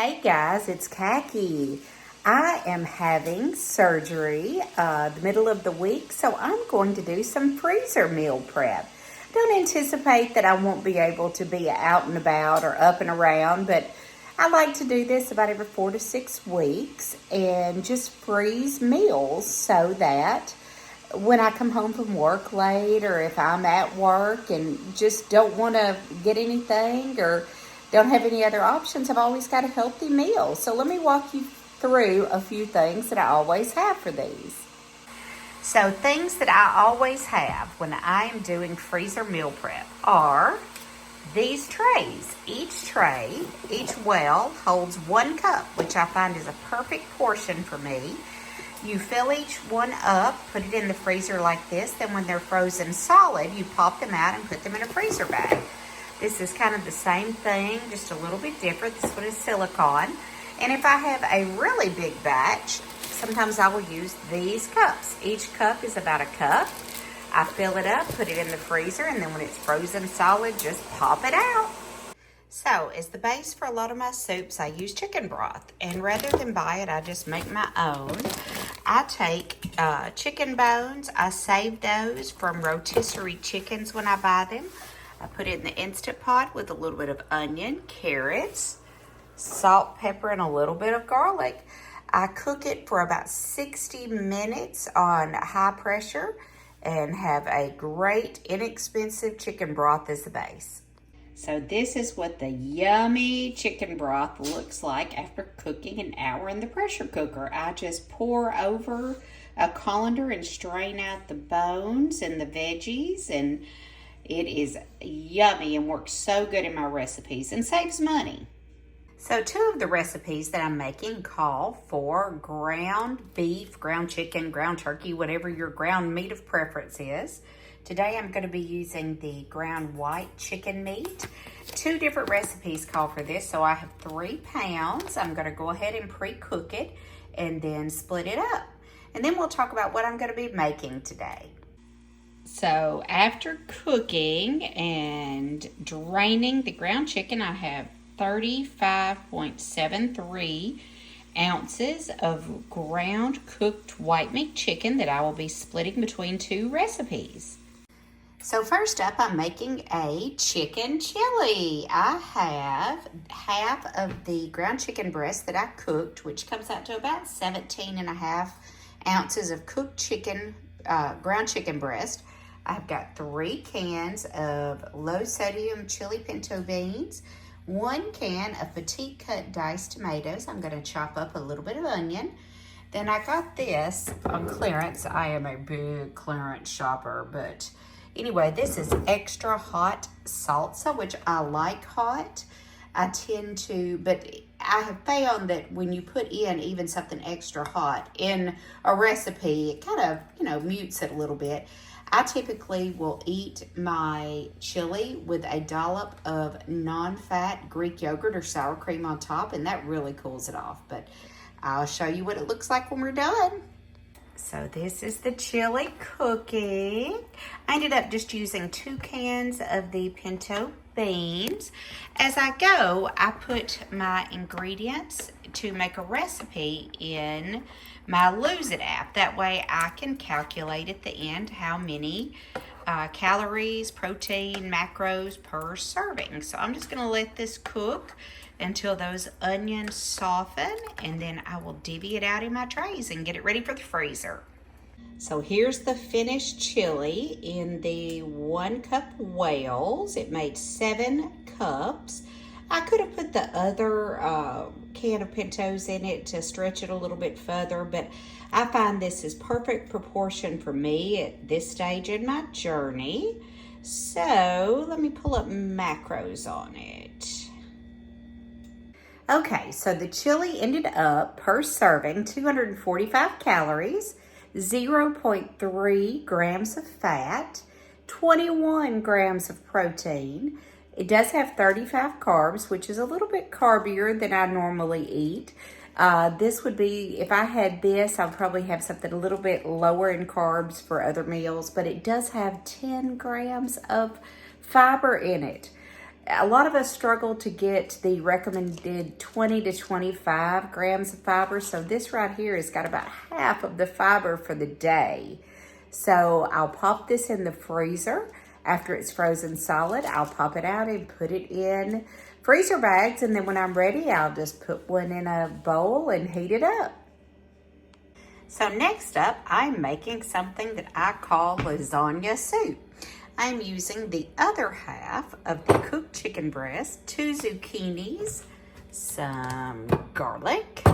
Hey guys, it's Khaki. I am having surgery the middle of the week, so I'm going to do some freezer meal prep. Don't anticipate that I won't be able to be out and about or up and around, but I like to do this about every 4 to 6 weeks and just freeze meals so that when I come home from work late, or if I'm at work and just don't want to get anything or don't have any other options, I've always got a healthy meal. So let me walk you through a few things that I always have for these. So things that I always have when I am doing freezer meal prep are these trays. Each well holds 1 cup, which I find is a perfect portion for me. You fill each one up, put it in the freezer like this. Then when they're frozen solid, you pop them out and put them in a freezer bag. This is kind of the same thing, just a little bit different. This one is silicone. And if I have a really big batch, sometimes I will use these cups. Each cup is about a cup. I fill it up, put it in the freezer, and then when it's frozen solid, just pop it out. So, as the base for a lot of my soups, I use chicken broth. And rather than buy it, I just make my own. I take chicken bones. I save those from rotisserie chickens when I buy them. I put it in the Instant Pot with a little bit of onion, carrots, salt, pepper, and a little bit of garlic. I cook it for about 60 minutes on high pressure and have a great, inexpensive chicken broth as the base. So this is what the yummy chicken broth looks like after cooking an hour in the pressure cooker. I just pour over a colander and strain out the bones and the veggies, and it is yummy and works so good in my recipes and saves money. So 2 of the recipes that I'm making call for ground beef, ground chicken, ground turkey, whatever your ground meat of preference is. Today I'm going to be using the ground white chicken meat. 2 different recipes call for this, so I have 3 pounds. I'm going to go ahead and pre-cook it and then split it up. And then we'll talk about what I'm going to be making today. So after cooking and draining the ground chicken, I have 35.73 ounces of ground cooked white meat chicken that I will be splitting between 2 recipes. So first up, I'm making a chicken chili. I have half of the ground chicken breast that I cooked, which comes out to about 17.5 ounces of cooked chicken, ground chicken breast. I've got 3 cans of low sodium chili pinto beans, 1 can of petite cut diced tomatoes. I'm going to chop up a little bit of onion. Then I got this on clearance. I am a big clearance shopper, but anyway, this is extra hot salsa, which I like hot. I tend to, but I have found that when you put in even something extra hot in a recipe, it kind of, mutes it a little bit. I typically will eat my chili with a dollop of non-fat Greek yogurt or sour cream on top, and that really cools it off. But I'll show you what it looks like when we're done. So this is the chili cooking. I ended up just using 2 cans of the pinto beans. As I go, I put my ingredients to make a recipe in my Lose It app. That way I can calculate at the end how many calories, protein, macros per serving. So I'm just going to let this cook until those onions soften, and then I will divvy it out in my trays and get it ready for the freezer. So here's the finished chili in the 1 cup whales. It made 7 cups. I could have put the other can of pintos in it to stretch it a little bit further, but I find this is perfect proportion for me at this stage in my journey. So let me pull up macros on it. Okay, so the chili ended up per serving 245 calories, 0.3 grams of fat, 21 grams of protein. It does have 35 carbs, which is a little bit carbier than I normally eat. This would be, if I had this, I'd probably have something a little bit lower in carbs for other meals, but it does have 10 grams of fiber in it. a lot of us struggle to get the recommended 20 to 25 grams of fiber. So this right here has got about half of the fiber for the day. So I'll pop this in the freezer. After it's frozen solid, I'll pop it out and put it in freezer bags. And then when I'm ready, I'll just put one in a bowl and heat it up. So next up, I'm making something that I call lasagna soup. I'm using the other half of the cooked chicken breast, 2 zucchinis, some garlic,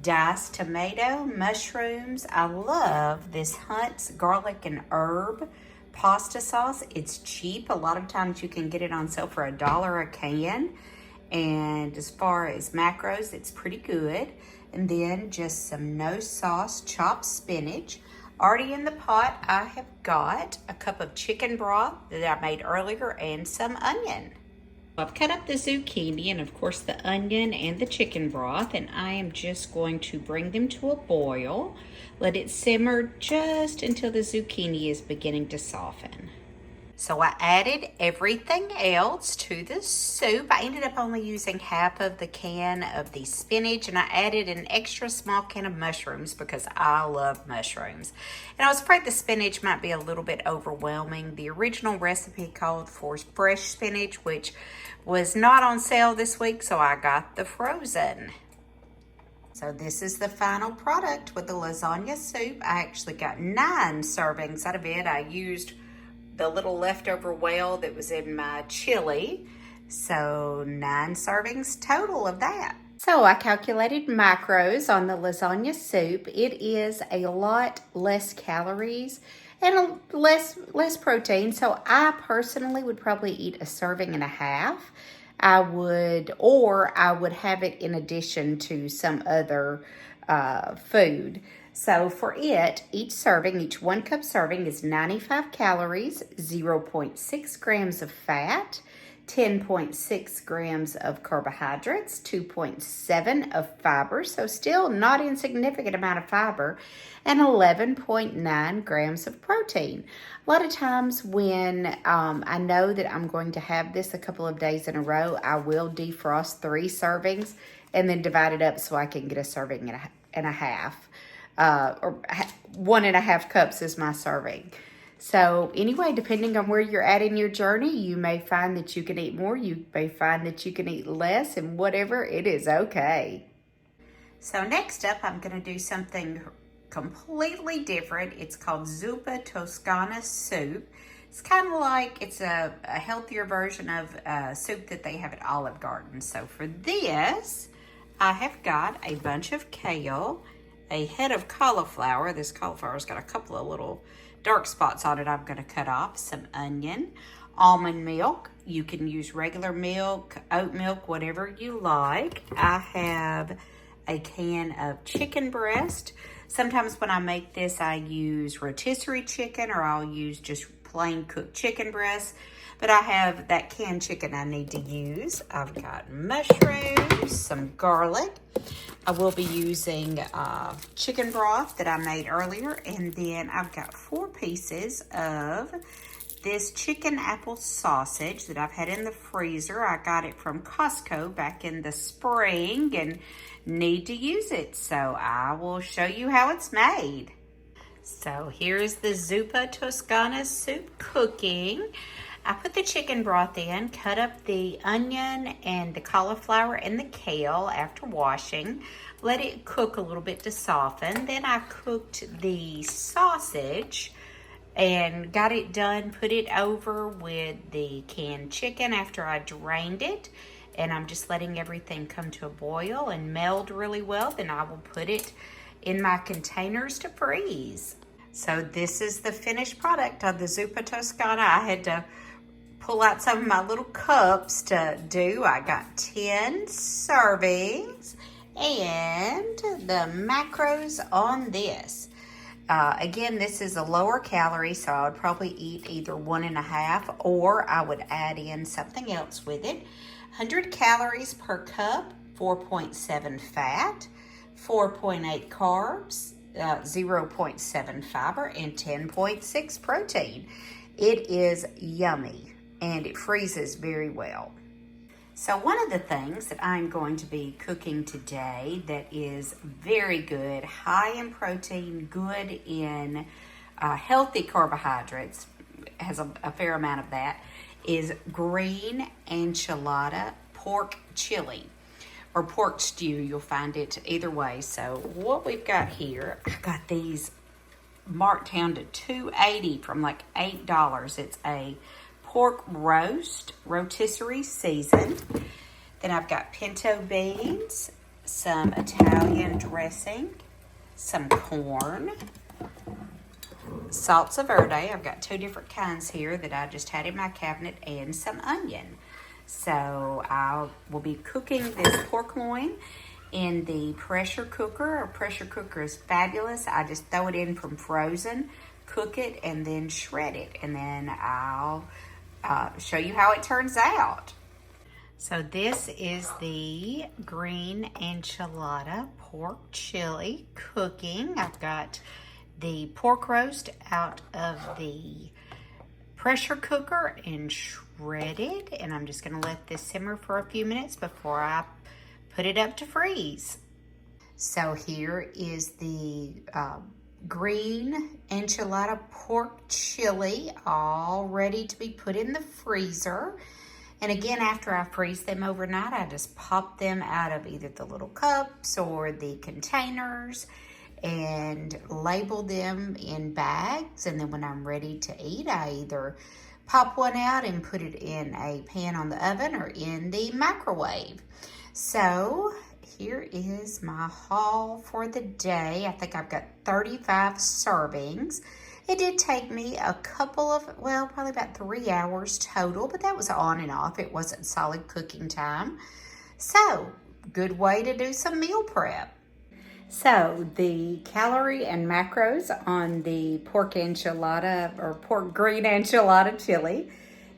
diced tomato, mushrooms. I love this Hunt's garlic and herb pasta sauce. It's cheap. A lot of times you can get it on sale for $1 a can. And as far as macros, it's pretty good. And then just some no sauce chopped spinach. Already in the pot, I have got a cup of chicken broth that I made earlier and some onion. I've cut up the zucchini and of course the onion and the chicken broth, and I am just going to bring them to a boil. Let it simmer just until the zucchini is beginning to soften. So I added everything else to the soup. I ended up only using half of the can of the spinach, and I added an extra small can of mushrooms because I love mushrooms. And I was afraid the spinach might be a little bit overwhelming. The original recipe called for fresh spinach, which was not on sale this week, so I got the frozen. So this is the final product with the lasagna soup. I actually got 9 servings out of it. I used the little leftover well that was in my chili. So 9 servings total of that. So I calculated macros on the lasagna soup. It is a lot less calories and less protein. So I personally would probably eat a serving and a half. I would have it in addition to some other food. So for it, each 1 cup serving is 95 calories, 0.6 grams of fat, 10.6 grams of carbohydrates, 2.7 of fiber, so still not insignificant amount of fiber, and 11.9 grams of protein. A lot of times when I know that I'm going to have this a couple of days in a row, I will defrost 3 servings and then divide it up so I can get a serving and a half. Or 1.5 cups is my serving. So anyway, depending on where you're at in your journey, you may find that you can eat more, you may find that you can eat less, and whatever, it is okay. So next up, I'm going to do something completely different. It's called Zupa Toscana soup. It's kind of like, it's a healthier version of soup that they have at Olive Garden. So for this, I have got a bunch of kale, a head of cauliflower. This cauliflower's got a couple of little dark spots on it I'm going to cut off. Some onion, almond milk. You can use regular milk, oat milk, whatever you like. I have a can of chicken breast. Sometimes when I make this, I use rotisserie chicken, or I'll use just plain cooked chicken breast. But I have that canned chicken I need to use. I've got mushrooms, some garlic. I will be using chicken broth that I made earlier. And then I've got 4 pieces of this chicken apple sausage that I've had in the freezer. I got it from Costco back in the spring and need to use it. So I will show you how it's made. So here's the Zupa Toscana soup cooking. I put the chicken broth in, cut up the onion and the cauliflower and the kale after washing, let it cook a little bit to soften. Then I cooked the sausage and got it done, put it over with the canned chicken after I drained it. And I'm just letting everything come to a boil and meld really well. Then I will put it in my containers to freeze. So this is the finished product of the Zupa Toscana. I had to pull out some of my little cups to do. I got 10 servings and the macros on this. Again, this is a lower calorie, so I would probably eat either 1.5 or I would add in something else with it. 100 calories per cup, 4.7 fat, 4.8 carbs, 0.7 fiber, and 10.6 protein. It is yummy and it freezes very well. So one of the things that I'm going to be cooking today that is very good, high in protein, good in healthy carbohydrates, has a fair amount of that, is green enchilada pork chili or pork stew. You'll find it either way. So what we've got here, I got these marked down to $2.80 from like $8. It's a pork roast, rotisserie seasoned. Then I've got pinto beans, some Italian dressing, some corn, salsa verde. I've got 2 different kinds here that I just had in my cabinet, and some onion. So I will be cooking this pork loin in the pressure cooker. A pressure cooker is fabulous. I just throw it in from frozen, cook it, and then shred it. And then I'll show you how it turns out. So this is the green enchilada pork chili cooking. I've got the pork roast out of the pressure cooker and shredded, and I'm just going to let this simmer for a few minutes before I put it up to freeze. So here is the green enchilada pork chili, all ready to be put in the freezer. And again, after I freeze them overnight, I just pop them out of either the little cups or the containers and label them in bags. And then when I'm ready to eat, I either pop one out and put it in a pan on the oven or in the microwave. So here is my haul for the day. I think I've got 35 servings. It did take me a couple of, well, probably about 3 hours total, but that was on and off. It wasn't solid cooking time. So, good way to do some meal prep. So, the calorie and macros on the pork enchilada or pork green enchilada chili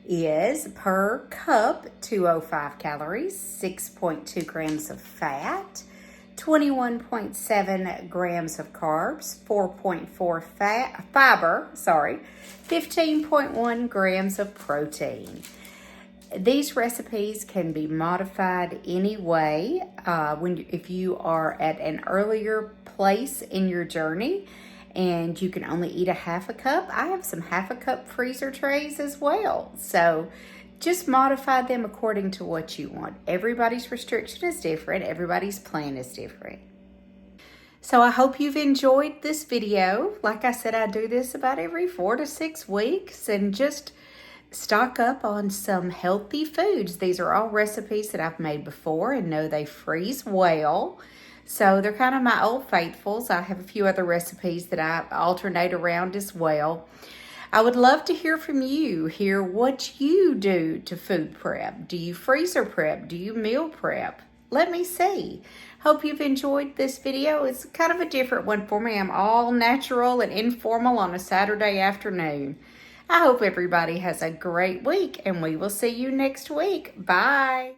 is per cup 205 calories, 6.2 grams of fat, 21.7 grams of carbs, 4.4 fiber, 15.1 grams of protein. These recipes can be modified any way if you are at an earlier place in your journey and you can only eat a half a cup. I have some half a cup freezer trays as well. So just modify them according to what you want. Everybody's restriction is different. Everybody's plan is different. So I hope you've enjoyed this video. Like I said, I do this about every 4 to 6 weeks and just stock up on some healthy foods. These are all recipes that I've made before and know they freeze well. So they're kind of my old faithfuls. I have a few other recipes that I alternate around as well. I would love to hear from you, hear what you do to food prep. Do you freezer prep? Do you meal prep? Let me see. Hope you've enjoyed this video. It's kind of a different one for me. I'm all natural and informal on a Saturday afternoon. I hope everybody has a great week, and we will see you next week. Bye.